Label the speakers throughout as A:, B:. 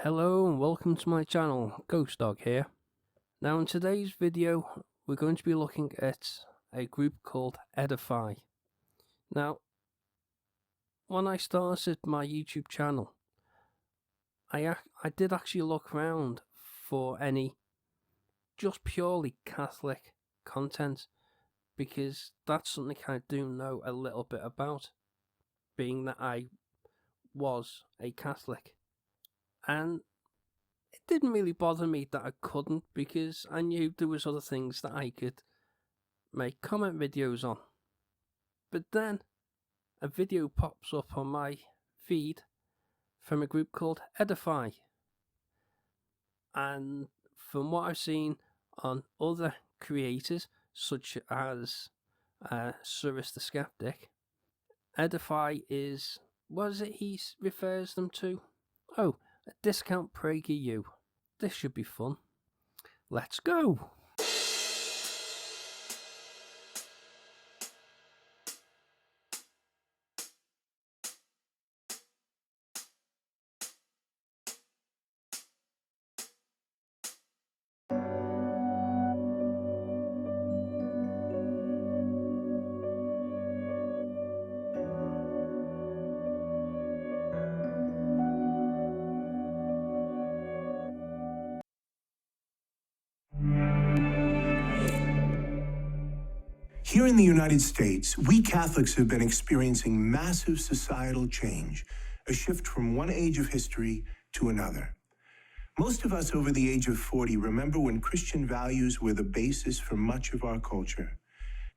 A: Hello and welcome to my channel, Ghost Dog here. Now in today's video we're going to be looking at a group called Ediffy. Now when I started my YouTube channel I did actually look around for any just purely Catholic content, because that's something I do know a little bit about, being that I was a Catholic. And it didn't really bother me that I couldn't, because I knew there was other things that I could make comment videos on. But then a video pops up on my feed from a group called Ediffy, and from what I've seen on other creators such as Cyrus the Skeptic, Ediffy is, what is it he refers them to? Oh, a discount PragerU. This should be fun. Let's go!
B: Here in the United States, we Catholics have been experiencing massive societal change, a shift from one age of history to another. Most of us over the age of 40 remember when Christian values were the basis for much of our culture.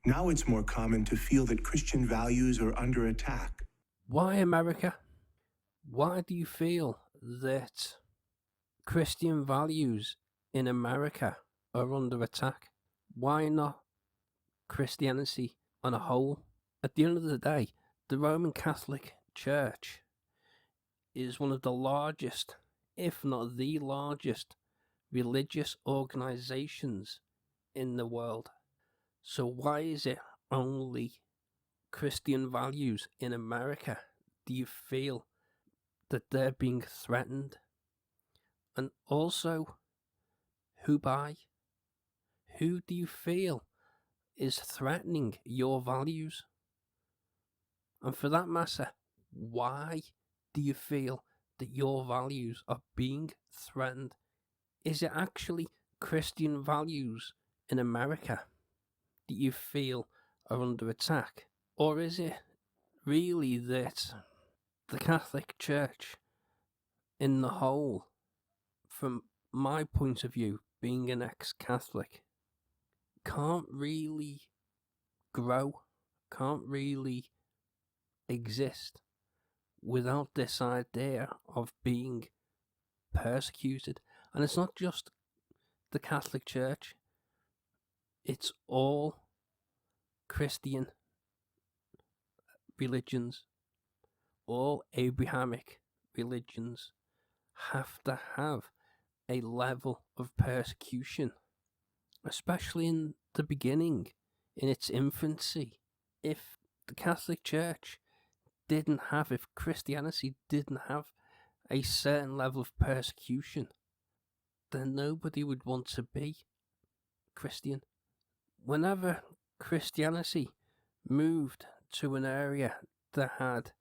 B: Now it's more common to feel that Christian values are under attack.
A: Why America? Why do you feel that Christian values in America are under attack? Why not Christianity on a whole? At the end of the day, the Roman Catholic Church is one of the largest, if not the largest, religious organizations in the world. So why is it only Christian values in America? Do you feel that they're being threatened? And also, who by? Who do you feel is threatening your values? And for that matter, why do you feel that your values are being threatened? Is it actually Christian values in America that you feel are under attack? Or is it really that the Catholic Church in the whole, from my point of view, being an ex-Catholic, can't really grow, can't really exist without this idea of being persecuted? And it's not just the Catholic Church, it's all Christian religions, all Abrahamic religions have to have a level of persecution, especially in the beginning, in its infancy. If the Catholic Church if Christianity didn't have a certain level of persecution, then nobody would want to be Christian. Whenever Christianity moved to an area that had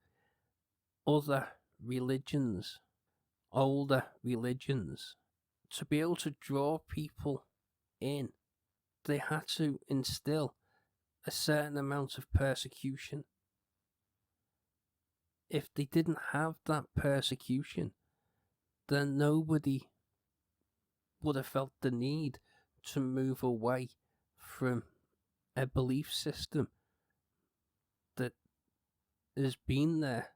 A: other religions, older religions, to be able to draw people in, they had to instill a certain amount of persecution. If they didn't have that persecution, then nobody would have felt the need to move away from a belief system that has been there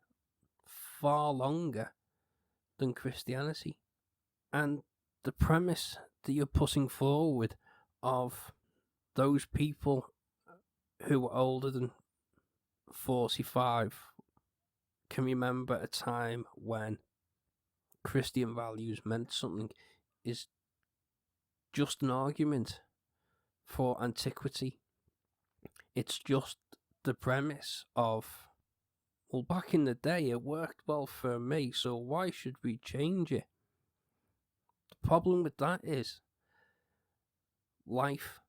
A: far longer than Christianity. And the premise that you're putting forward of those people who are older than 45 can remember a time when Christian values meant something is just an argument for antiquity. It's just the premise of, well, back in the day it worked well for me, so why should we change it? problem with that is life,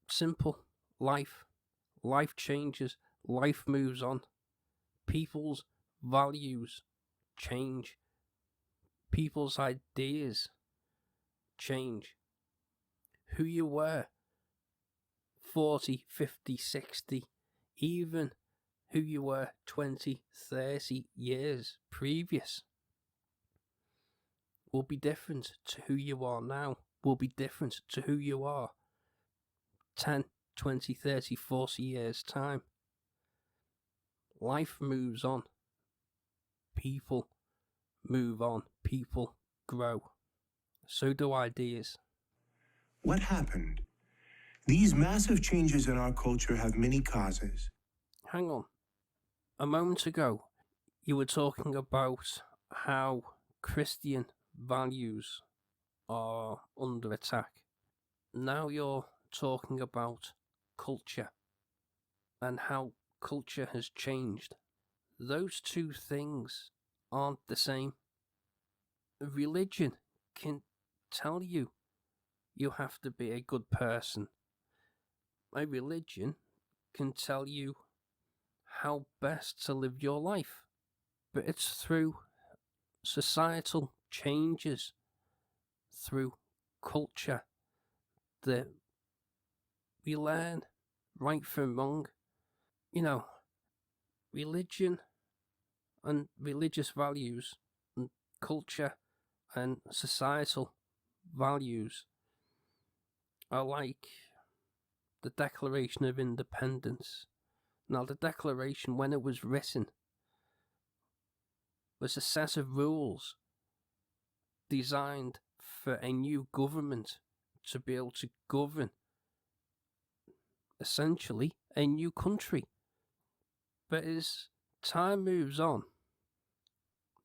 A: simple life. Life changes, life moves on. People's values change. People's ideas change. Who you were 40, 50, 60, even who you were 20, 30 years previous will be different to who you are now, will be different to who you are 10, 20, 30, 40 years' time. Life moves on. People move on. People grow. So do ideas.
B: What happened? These massive changes in our culture have many causes.
A: Hang on. A moment ago, you were talking about how Christian values are under attack. Now you're talking about culture and how culture has changed. Those two things aren't the same. Religion can tell you you have to be a good person. A religion can tell you how best to live your life, but it's through societal changes, through culture, that we learn right from wrong. You know, religion and religious values and culture and societal values are like the Declaration of Independence. Now, the Declaration, when it was written, was a set of rules designed for a new government to be able to govern essentially a new country. But as time moves on,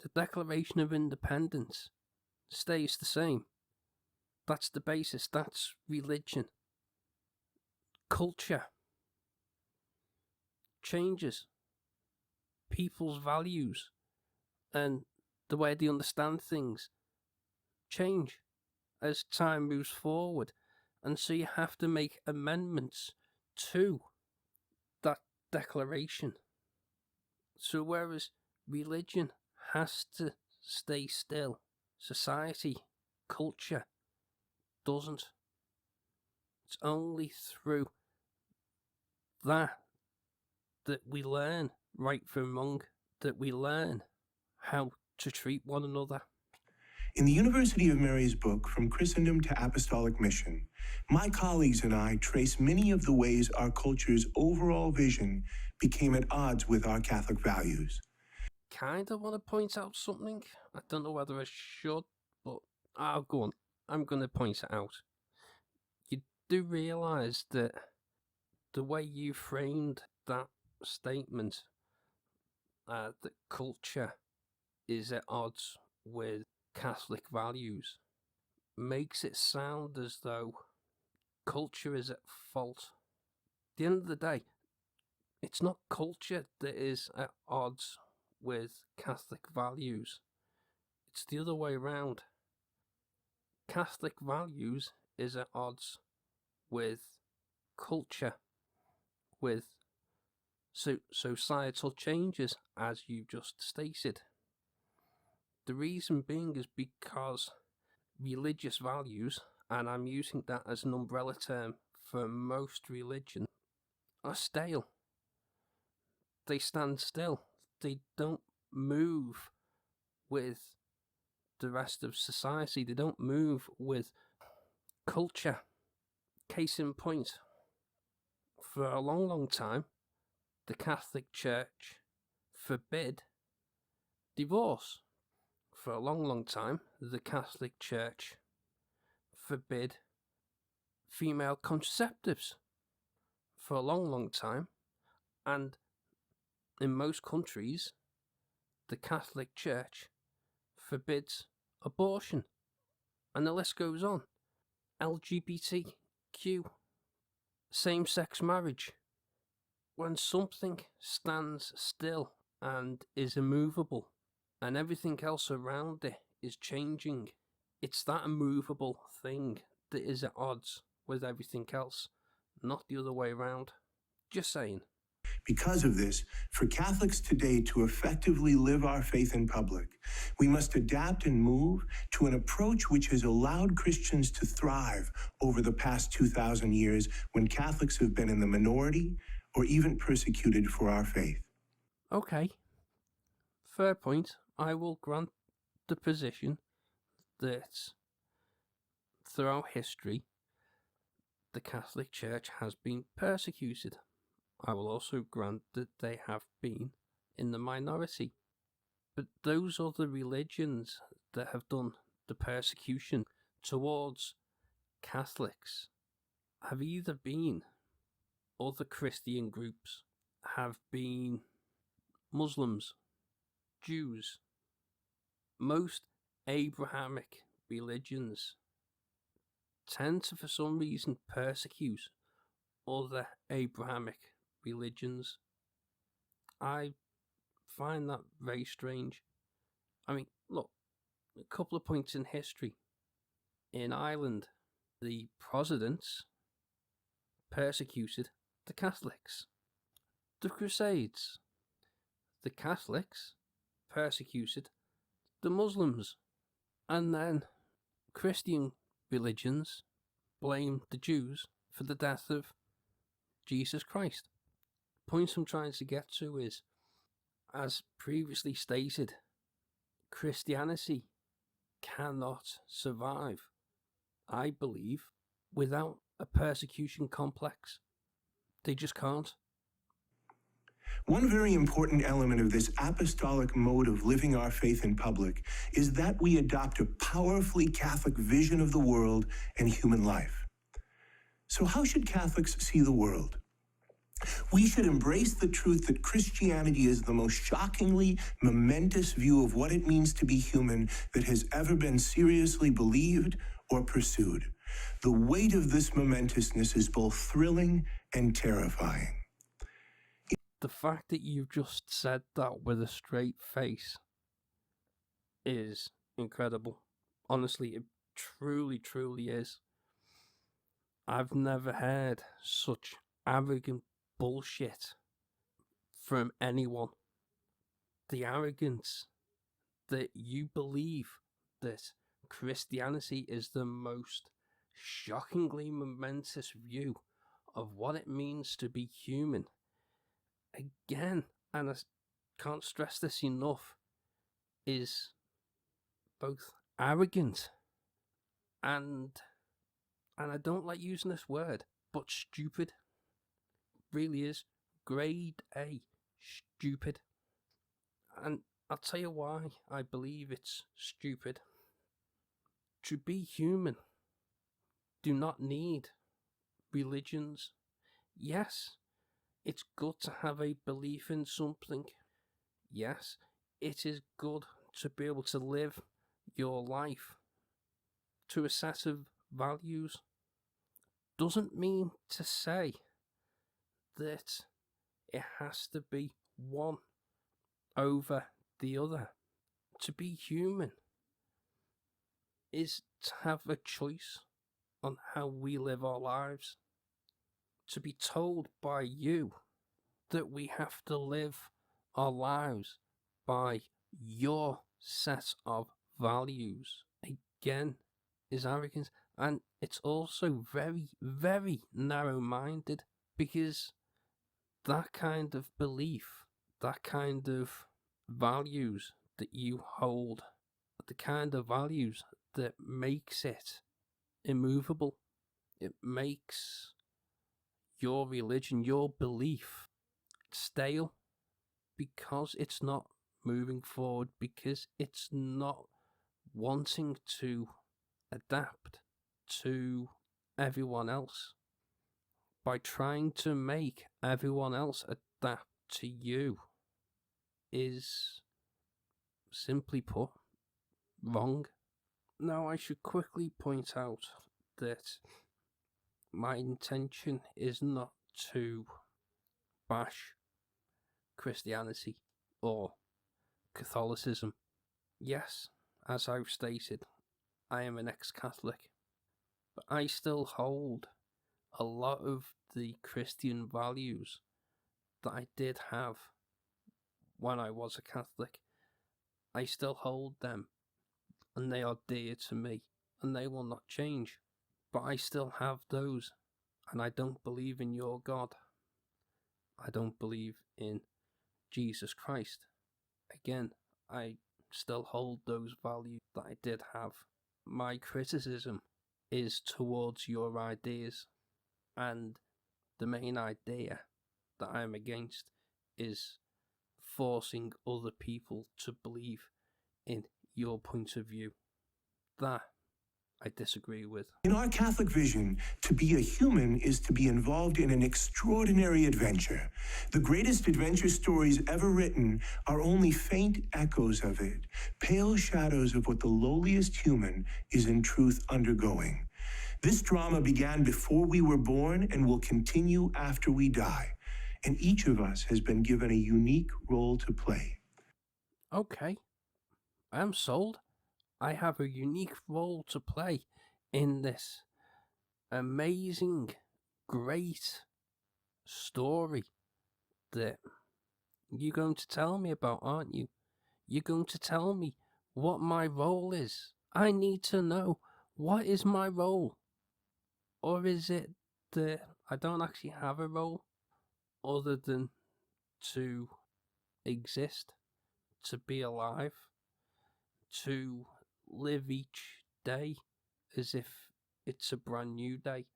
A: the Declaration of Independence stays the same. That's the basis, that's religion. Culture changes. People's values and the way they understand things change as time moves forward. And so you have to make amendments to that declaration. So whereas religion has to stay still, society, culture doesn't. It's only through that we learn right from wrong, that we learn how to treat one another.
B: In the University of Mary's book, From Christendom to Apostolic Mission, my colleagues and I trace many of the ways our culture's overall vision became at odds with our Catholic values.
A: Kinda want to point out something. I don't know whether I should, but I'll go on. I'm going to point it out. You do realise that the way you framed that statement, that culture is at odds with Catholic values, makes it sound as though culture is at fault. At the end of the day, it's not culture that is at odds with Catholic values. It's the other way around. Catholic values is at odds with culture, with societal changes, as you just stated. The reason being is because religious values, and I'm using that as an umbrella term for most religion, are stale. They stand still. They don't move with the rest of society. They don't move with culture. Case in point, for a long, long time, the Catholic Church forbid divorce. For a long, long time, the Catholic Church forbid female contraceptives. For a long, long time, and in most countries, the Catholic Church forbids abortion. And the list goes on. LGBTQ, same-sex marriage. When something stands still and is immovable, and everything else around it is changing, It's that immovable thing that is at odds with everything else, not the other way around. Just saying.
B: Because of this, for Catholics today to effectively live our faith in public, we must adapt and move to an approach which has allowed Christians to thrive over the past 2,000 years when Catholics have been in the minority or even persecuted for our faith.
A: Okay. Fair point. I will grant the position that throughout history, the Catholic Church has been persecuted. I will also grant that they have been in the minority. But those other religions that have done the persecution towards Catholics have either been other Christian groups, have been Muslims, Jews. Most Abrahamic religions tend to, for some reason, persecute other Abrahamic religions. I find that very strange. I mean, look, a couple of points in history. In Ireland, the Protestants persecuted the Catholics. The Crusades, the Catholics persecuted the Muslims. And then Christian religions blame the Jews for the death of Jesus Christ. The point I'm trying to get to is, as previously stated, Christianity cannot survive, I believe, without a persecution complex. They just can't.
B: One very important element of this apostolic mode of living our faith in public is that we adopt a powerfully Catholic vision of the world and human life. So how should Catholics see the world? We should embrace the truth that Christianity is the most shockingly momentous view of what it means to be human that has ever been seriously believed or pursued. The weight of this momentousness is both thrilling and terrifying.
A: The fact that you've just said that with a straight face is incredible. Honestly, it truly, truly is. I've never heard such arrogant bullshit from anyone. The arrogance that you believe that Christianity is the most shockingly momentous view of what it means to be human. Again, and I can't stress this enough, is both arrogant and I don't like using this word, but stupid. Really is grade A stupid. And I'll tell you why I believe it's stupid. To be human, do not need religions. Yes, it's good to have a belief in something. Yes, it is good to be able to live your life to a set of values. Doesn't mean to say that it has to be one over the other. To be human is to have a choice on how we live our lives. To be told by you that we have to live our lives by your set of values, again, is arrogance. And it's also very, very narrow-minded, because that kind of belief, that kind of values that you hold, the kind of values that makes it immovable, it makes your religion, your belief, stale, because it's not moving forward, because it's not wanting to adapt to everyone else. By trying to make everyone else adapt to you is, simply put, wrong. Now, I should quickly point out that my intention is not to bash Christianity or Catholicism. Yes, as I've stated, I am an ex-Catholic, but I still hold a lot of the Christian values that I did have when I was a Catholic. I still hold them, and they are dear to me, and they will not change. But I still have those, and I don't believe in your God. I don't believe in Jesus Christ. Again, I still hold those values that I did have. My criticism is towards your ideas, and the main idea that I'm against is forcing other people to believe in your point of view. That I disagree with.
B: In our Catholic vision, to be a human is to be involved in an extraordinary adventure. The greatest adventure stories ever written are only faint echoes of it, pale shadows of what the lowliest human is in truth undergoing. This drama began before we were born and will continue after we die, and each of us has been given a unique role to play.
A: Okay, I'm sold. I have a unique role to play in this amazing, great story that you're going to tell me about, aren't you? You're going to tell me what my role is. I need to know, what is my role? Or is it that I don't actually have a role other than to exist, to be alive, to live each day as if it's a brand new day,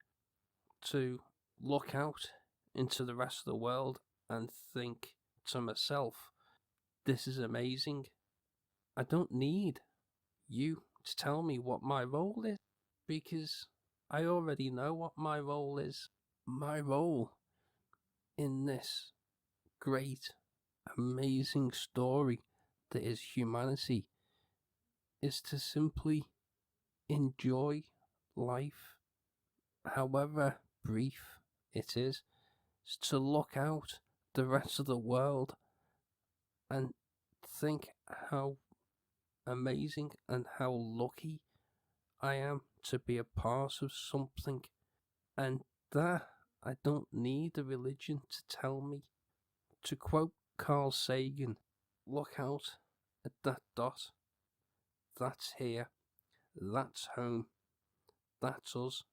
A: to look out into the rest of the world and think to myself, this is amazing. I don't need you to tell me what my role is, because I already know what my role is. My role in this great, amazing story that is humanity is to simply enjoy life, however brief it is to look out the rest of the world and think how amazing and how lucky I am to be a part of something, and that I don't need a religion to tell me. To quote Carl Sagan, look out at that dot. That's here. That's home. That's us.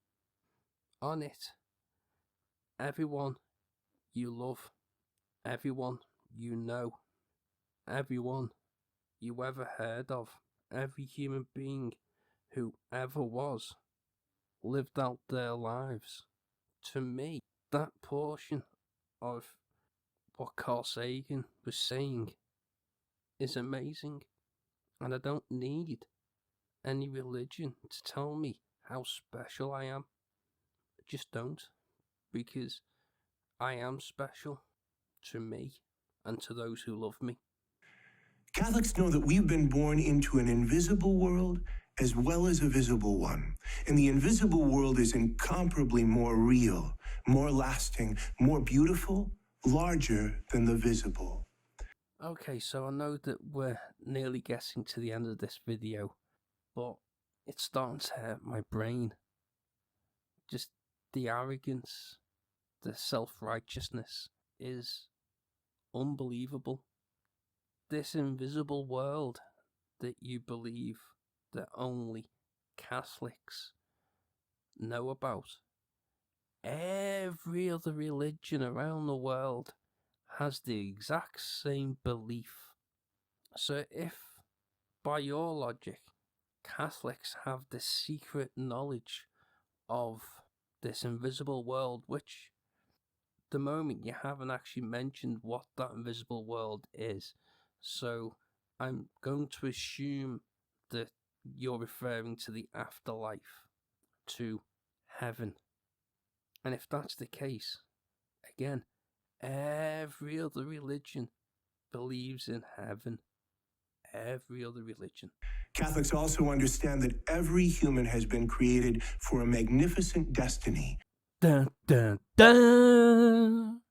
A: On it, everyone you love, everyone you know, everyone you ever heard of, every human being who ever was, lived out their lives. To me, that portion of what Carl Sagan was saying is amazing, and I don't need any religion to tell me how special I am. I just don't, because I am special to me and to those who love me.
B: Catholics know that we've been born into an invisible world as well as a visible one. And the invisible world is incomparably more real, more lasting, more beautiful, larger than the visible.
A: Okay, so I know that we're nearly getting to the end of this video, but it's starting to hurt my brain. Just the arrogance, the self-righteousness is unbelievable. This invisible world that you believe that only Catholics know about, every other religion around the world has the exact same belief. So if, by your logic, Catholics have this secret knowledge of this invisible world, which the moment you haven't actually mentioned what that invisible world is, so I'm going to assume that you're referring to the afterlife, to heaven. And if that's the case, again, every other religion believes in heaven. Every other religion.
B: Catholics also understand that every human has been created for a magnificent destiny.
A: Dun, dun, dun.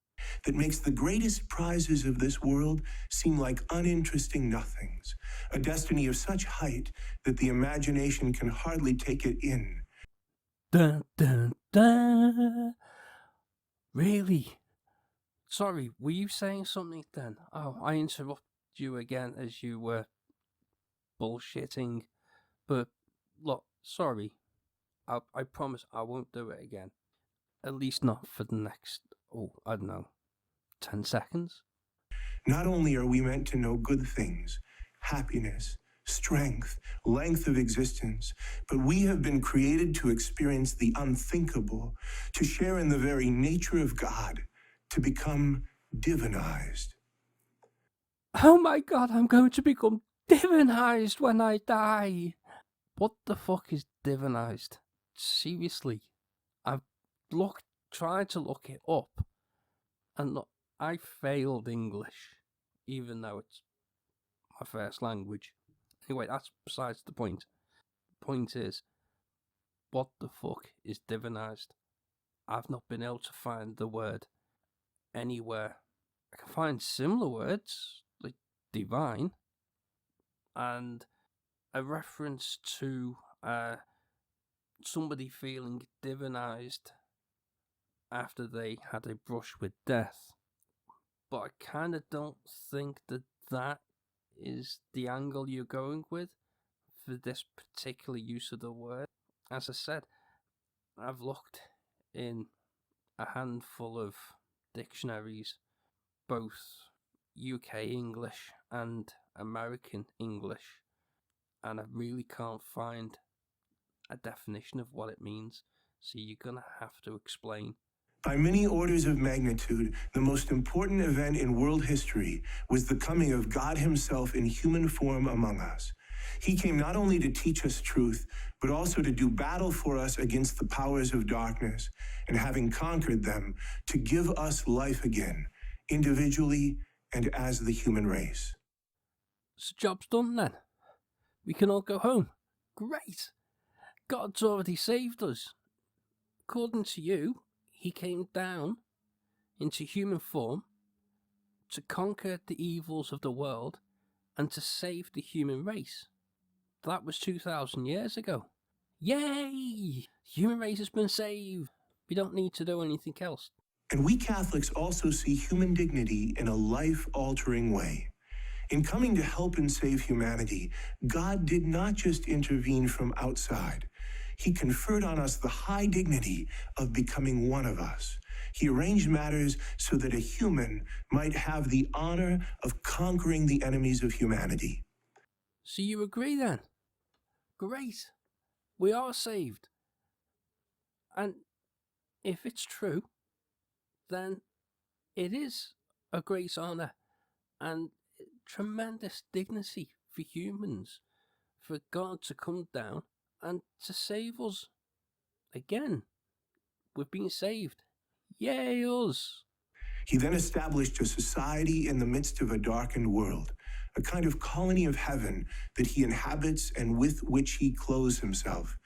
B: that makes the greatest prizes of this world seem like uninteresting nothings, a destiny of such height that the imagination can hardly take it in.
A: Dun, dun, dun. Really? Sorry, were you saying something then? Oh, I interrupted you again as you were bullshitting. But look, sorry. I promise I won't do it again. At least not for the next, I don't know, 10 seconds?
B: Not only are we meant to know good things, happiness, strength, length of existence, but we have been created to experience the unthinkable, to share in the very nature of God, to become divinized.
A: Oh my god, I'm going to become divinized when I die! What the fuck is divinized? Seriously, I've tried to look it up, and look, I failed English, even though it's my first language. Anyway, that's besides the point. The point is, what the fuck is divinized? I've not been able to find the word anywhere. I can find similar words, like divine, and a reference to somebody feeling divinized after they had a brush with death. But I kind of don't think that is the angle you're going with for this particular use of the word. As I said, I've looked in a handful of dictionaries, both UK English and American English, and I really can't find a definition of what it means, so you're gonna have to explain.
B: By many orders of magnitude, the most important event in world history was the coming of God Himself in human form among us. He came not only to teach us truth, but also to do battle for us against the powers of darkness, and having conquered them, to give us life again, individually and as the human race.
A: So job's done then. We can all go home. Great! God's already saved us. According to you, He came down into human form to conquer the evils of the world and to save the human race. That was 2,000 years ago. Yay! Human race has been saved. We don't need to do anything else.
B: And we Catholics also see human dignity in a life-altering way. In coming to help and save humanity, God did not just intervene from outside. He conferred on us the high dignity of becoming one of us. He arranged matters so that a human might have the honor of conquering the enemies of humanity.
A: So you agree then? Great. We are saved. And if it's true, then it is a great honor and tremendous dignity for humans, for God to come down and to save us. Again, we've been saved. Yay us!
B: He then established a society in the midst of a darkened world, a kind of colony of heaven that He inhabits and with which He clothes Himself.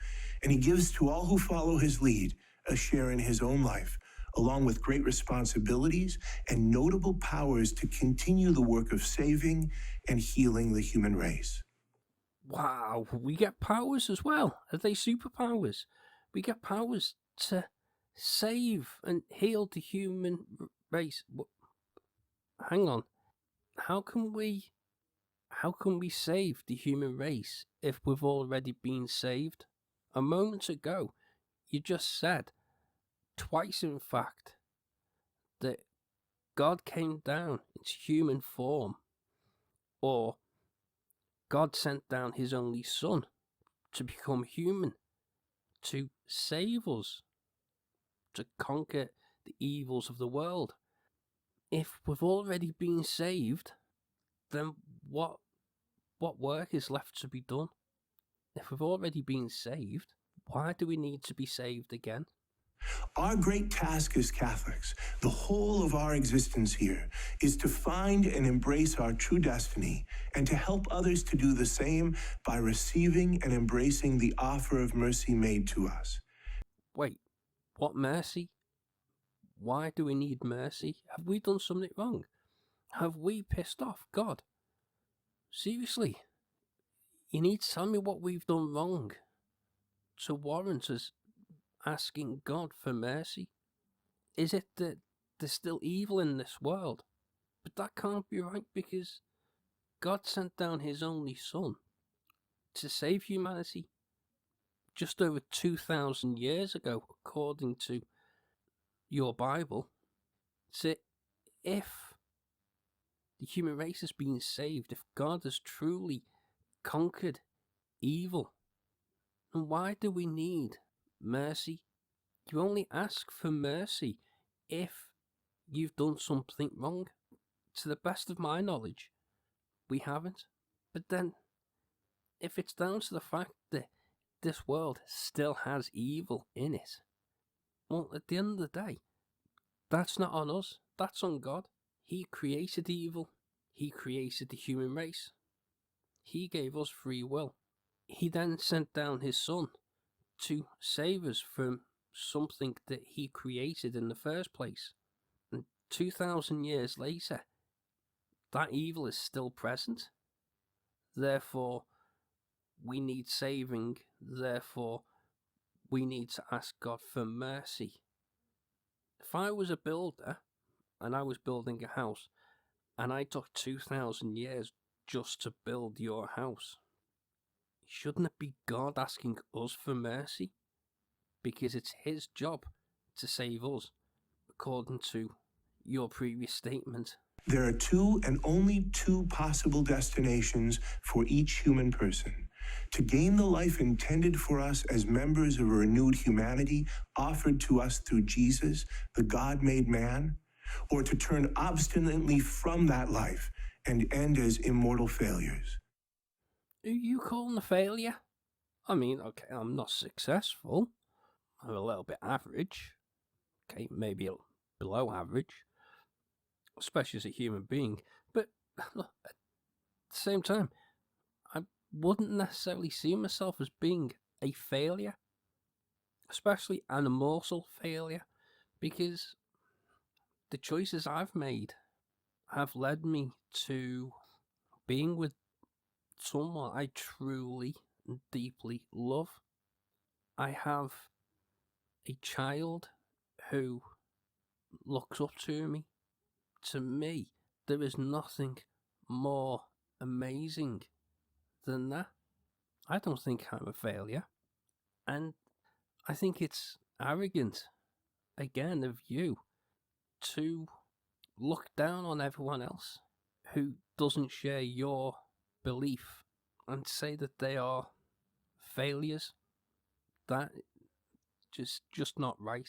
B: And He gives to all who follow His lead a share in His own life, along with great responsibilities and notable powers to continue the work of saving and healing the human race.
A: Wow, we get powers as well. Are they superpowers? We get powers to save and heal the human race. Hang on. How can we save the human race if we've already been saved? A moment ago, you just said, twice in fact, that God came down into human form, or God sent down His only Son to become human, to save us, to conquer the evils of the world. If we've already been saved, then what work is left to be done? If we've already been saved, why do we need to be saved again?
B: Our great task as Catholics, the whole of our existence here, is to find and embrace our true destiny and to help others to do the same by receiving and embracing the offer of mercy made to us.
A: Wait, what mercy? Why do we need mercy? Have we done something wrong? Have we pissed off God? Seriously, you need to tell me what we've done wrong to warrant us asking God for mercy. Is it that there's still evil in this world? But that can't be right, because God sent down his only Son to save humanity just over 2,000 years ago, according to your Bible. So if the human race has been saved, if God has truly conquered evil, then why do we need mercy? You only ask for mercy if you've done something wrong. To the best of my knowledge, we haven't. But then, if it's down to the fact that this world still has evil in it, well, at the end of the day, that's not on us, that's on God. He created evil, he created the human race, he gave us free will. He then sent down his Son to save us from something that he created in the first place. And 2,000 years later, that evil is still present. Therefore, we need saving. Therefore, we need to ask God for mercy. If I was a builder and I was building a house and I took 2,000 years just to build your house, shouldn't it be God asking us for mercy? Because it's his job to save us, according to your previous statement.
B: There are two and only two possible destinations for each human person: to gain the life intended for us as members of a renewed humanity offered to us through Jesus, the God-made man, or to turn obstinately from that life and end as immortal failures.
A: Who you calling a failure? I mean, okay, I'm not successful. I'm a little bit average. Okay, maybe below average, especially as a human being. But look, at the same time, I wouldn't necessarily see myself as being a failure, especially an immortal failure, because the choices I've made have led me to being with someone I truly and deeply love. I have a child who looks up to me. To me, there is nothing more amazing than that. I don't think I'm a failure. And I think it's arrogant, again, of you to look down on everyone else who doesn't share your belief and say that they are failures. That just not right.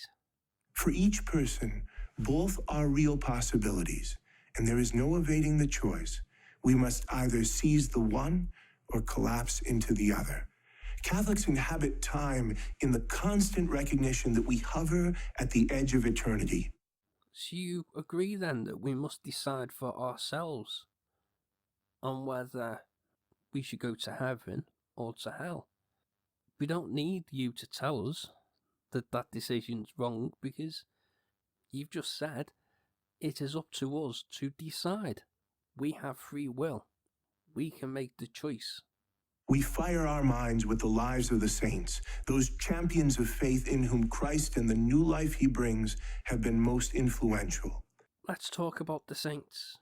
B: For each person, both are real possibilities, and there is no evading the choice. We must either seize the one or collapse into the other. Catholics inhabit time in the constant recognition that we hover at the edge of eternity.
A: So you agree then that we must decide for ourselves on whether we should go to heaven or to hell. We don't need you to tell us that that decision's wrong, because you've just said it is up to us to decide. We have free will. We can make the choice.
B: We fire our minds with the lives of the saints, those champions of faith in whom Christ and the new life he brings have been most influential.
A: Let's talk about the saints,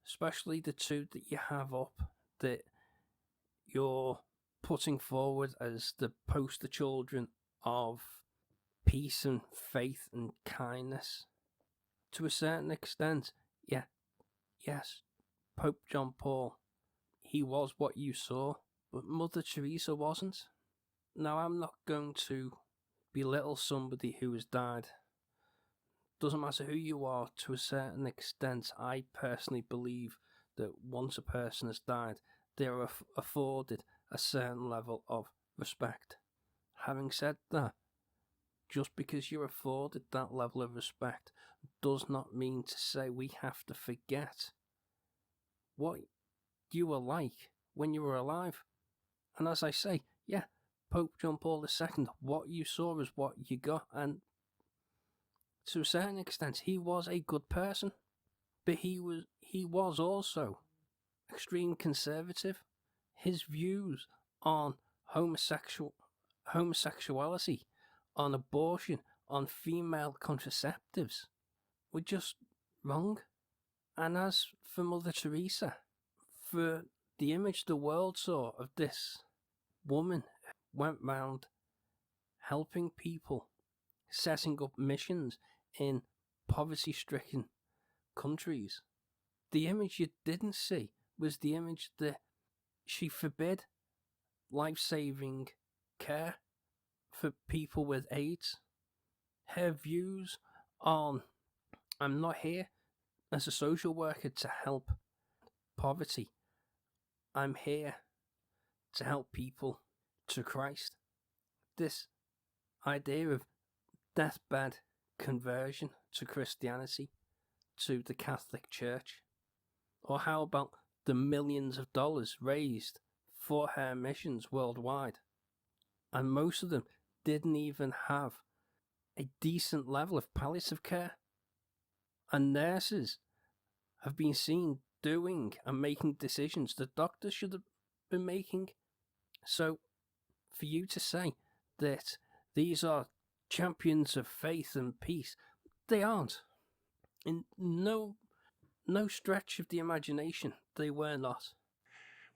A: especially the two that you have up, that you're putting forward as the poster children of peace and faith and kindness. To a certain extent, yes, Pope John Paul, he was what you saw, but Mother Teresa wasn't. Now, I'm not going to belittle somebody who has died. Doesn't matter who you are. To a certain extent, I personally believe that once a person has died, they are afforded a certain level of respect. Having said that, just because you're afforded that level of respect does not mean to say we have to forget what you were like when you were alive. And as I say, Pope John Paul II, what you saw is what you got, and to a certain extent, he was a good person, but he was also extreme conservative. His views on homosexuality, on abortion, on female contraceptives were just wrong. And as for Mother Teresa, for the image the world saw of this woman went round helping people, setting up missions in poverty-stricken countries, the image you didn't see was the image that she forbid life-saving care for people with AIDS. Her views on, I'm not here as a social worker to help poverty, I'm here to help people to Christ. This idea of deathbed conversion to Christianity, to the Catholic Church. Or how about the millions of dollars raised for her missions worldwide? And most of them didn't even have a decent level of palliative care. And nurses have been seen doing and making decisions that doctors should have been making. So, for you to say that these are champions of faith and peace, they aren't. In no stretch of the imagination, they were not.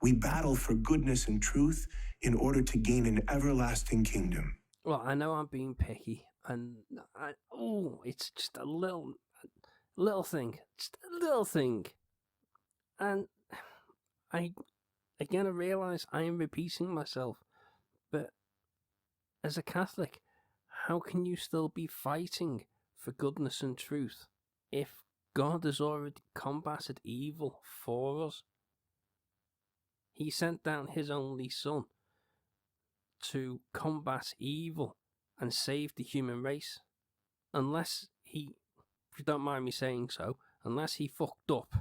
B: We battle for goodness and truth in order to gain an everlasting kingdom.
A: Well, I know I'm being picky, and it's just a little thing, just a little thing. And I realise I am repeating myself, but as a Catholic, how can you still be fighting for goodness and truth if God has already combated evil for us? He sent down his only Son to combat evil and save the human race. Unless he, if you don't mind me saying so, unless he fucked up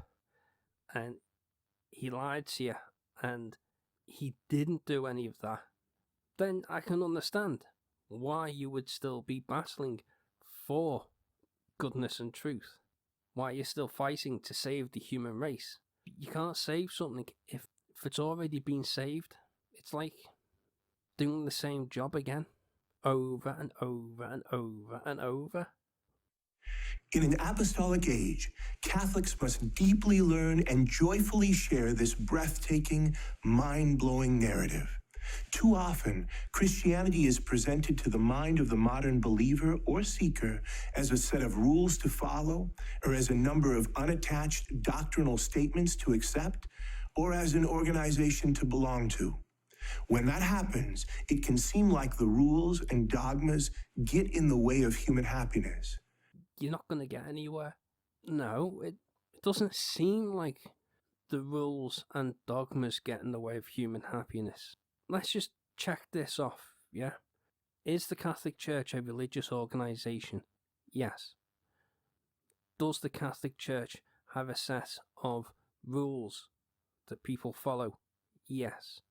A: and he lied to you and he didn't do any of that, then I can understand why you would still be battling for goodness and truth. Why you're still fighting to save the human race. You can't save something if it's already been saved. It's like doing the same job again, over and over and over and over.
B: In an apostolic age, Catholics must deeply learn and joyfully share this breathtaking, mind-blowing narrative. Too often, Christianity is presented to the mind of the modern believer or seeker as a set of rules to follow, or as a number of unattached doctrinal statements to accept, or as an organization to belong to. When that happens, it can seem like the rules and dogmas get in the way of human happiness.
A: You're not going to get anywhere. No, it doesn't seem like the rules and dogmas get in the way of human happiness. Let's just check this off, yeah? Is the Catholic Church a religious organisation? Yes. Does the Catholic Church have a set of rules that people follow? Yes.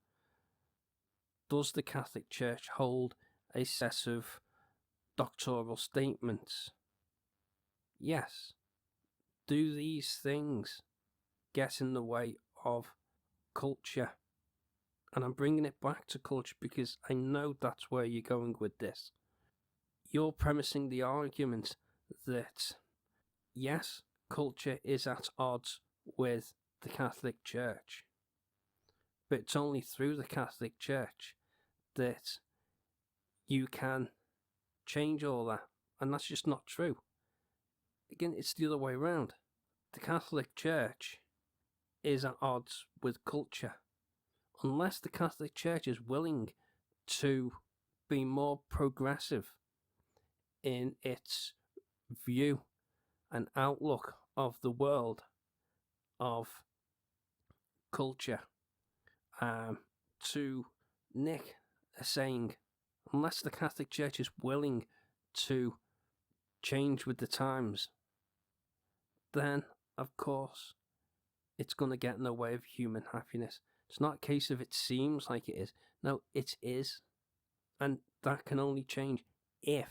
A: Does the Catholic Church hold a set of doctoral statements? Yes. Do these things get in the way of culture? And I'm bringing it back to culture because I know that's where you're going with this. You're premising the argument that, yes, culture is at odds with the Catholic Church, but it's only through the Catholic Church that you can change all that, and that's just not true. Again, it's the other way around. The Catholic Church is at odds with culture. Unless the Catholic Church is willing to be more progressive in its view and outlook of the world, of culture, to Nick saying, unless the Catholic Church is willing to change with the times, then, of course, it's going to get in the way of human happiness. It's not a case of it seems like it is. No, it is. And that can only change if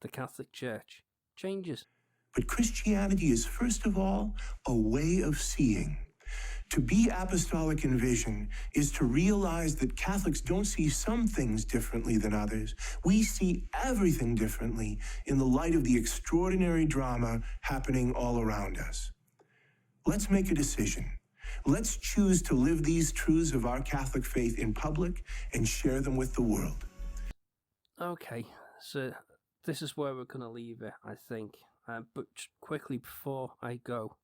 A: the Catholic Church changes.
B: But Christianity is, first of all, a way of seeing. To be apostolic in vision is to realize that Catholics don't see some things differently than others. We see everything differently in the light of the extraordinary drama happening all around us. Let's make a decision. Let's choose to live these truths of our Catholic faith in public and share them with the world.
A: Okay, so this is where we're going to leave it, I think. But quickly before I go,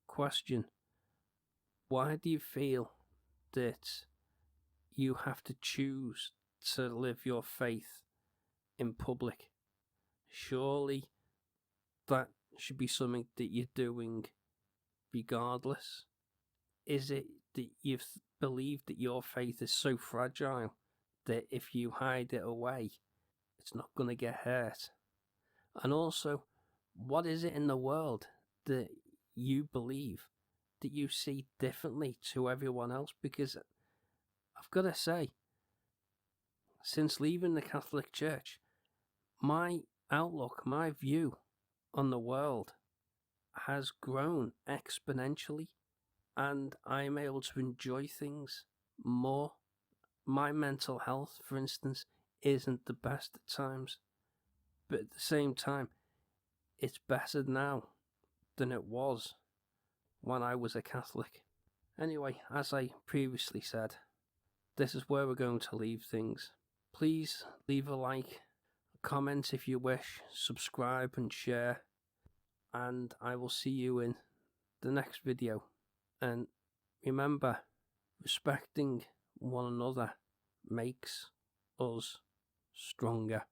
A: question. Why do you feel that you have to choose to live your faith in public? Surely that should be something that you're doing regardless. Is it that you believe that your faith is so fragile that if you hide it away, it's not going to get hurt? And also, what is it in the world that you believe that you see differently to everyone else? Because I've got to say, since leaving the Catholic Church, my outlook, my view on the world has grown exponentially, and I'm able to enjoy things more. My mental health, for instance, isn't the best at times, but at the same time, it's better now than it was when I was a Catholic. Anyway, as I previously said, this is where we're going to leave things. Please leave a like, a comment if you wish, subscribe and share, and I will see you in the next video. And remember, respecting one another makes us stronger.